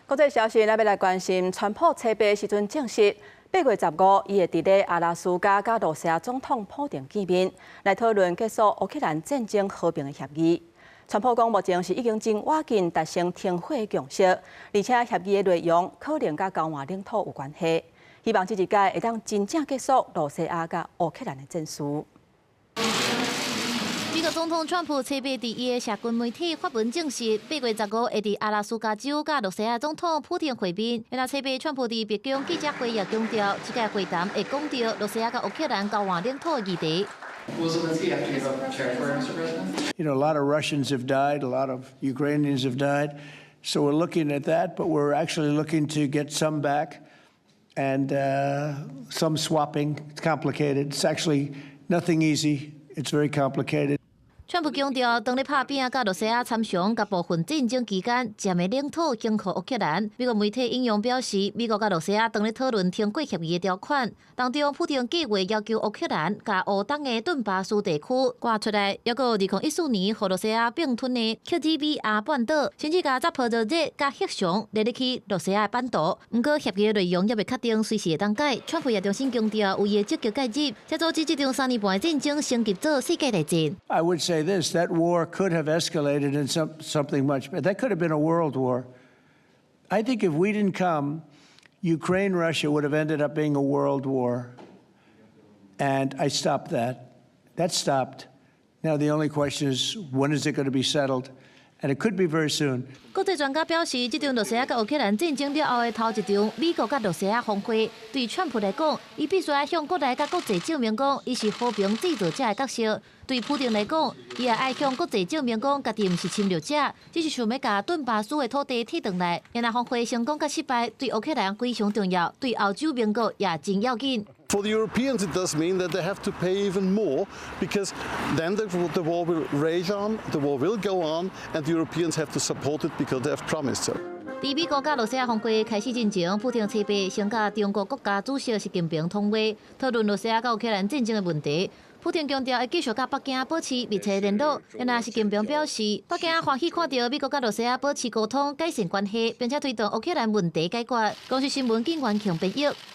国际消息，咱要来关心，川普车牌时阵证实，8月15日，伊会伫咧阿拉斯加甲罗西亚总统普丁见面，来讨论结束乌克兰战争和平的协议。川普讲，目前是已经真瓦紧达成停火的共识，而且协议的内容可能甲交换领土有关系。希望这一届会当真正结束罗西亚甲乌克兰的战事。美国总统川普车牌伫伊的社群媒体发文证实，8月15日会伫阿拉斯加州甲罗西亚总统普丁会面。原来车牌川普伫白宫记者会也强调，这届会谈会讲到罗西亚甲乌克兰交换领土的议题。You know, a lot of Russians have died, a lot of Ukrainians have died. So we're looking at that, but we're actually looking to get some back and some swapping. It's complicated. It's actually nothing easy. It's very complicated. 川普强调，当咧拍拼甲罗西亚参详，甲部分战争期间占的领土经互乌克兰。美国媒体引用表示，美国甲罗西亚当咧讨论停火协议的条款，当中普丁计划要求乌克兰甲乌东的顿巴斯地区割出来，还有2014年互罗西亚并吞的 QTVR 半岛，甚至甲扎波罗热甲黑熊列入去罗西亚的版图。不过协议的内容也未确定，随时会当改。川普也重新强调，有意积极介入，才阻止这场3年半的战争升级做世界大战。I would say this, that war could have escalated into something much better. That could have been a world war. I think if we didn't come, Ukraine, Russia would have ended up being a world war. And I stopped that. That stopped. Now the only question is, when is it going to be settled? And it could be very soon. 国际专家表示，这场罗西亚甲乌克兰战争了后的头一场美国甲罗西亚峰会，对川普来讲，伊必须要向国内甲国际证明讲，伊是和平制造者的角色；对普丁来讲，伊也爱向国际证明讲，家己毋是侵略者，只是想要甲顿巴斯的土地摕回来。原来峰会成功甲失败，对乌克兰非常重要，对欧洲盟国也真要紧。 For the Europeans, it does mean that they have to pay even more because then the war will rage on, the war will go on, and the Europeans have to support it because they have promised so. 伫美国甲罗西亚峰会开始之前，普丁车牌先甲中国国家主席习近平通话，讨论罗西亚甲乌克兰战争的问题。普丁强调会继续甲北京保持密切联络。原来习近平表示，北京欢喜看到美国甲罗西亚保持沟通、改善关系，并且推动乌克兰问题解决。公司新闻警员强编译。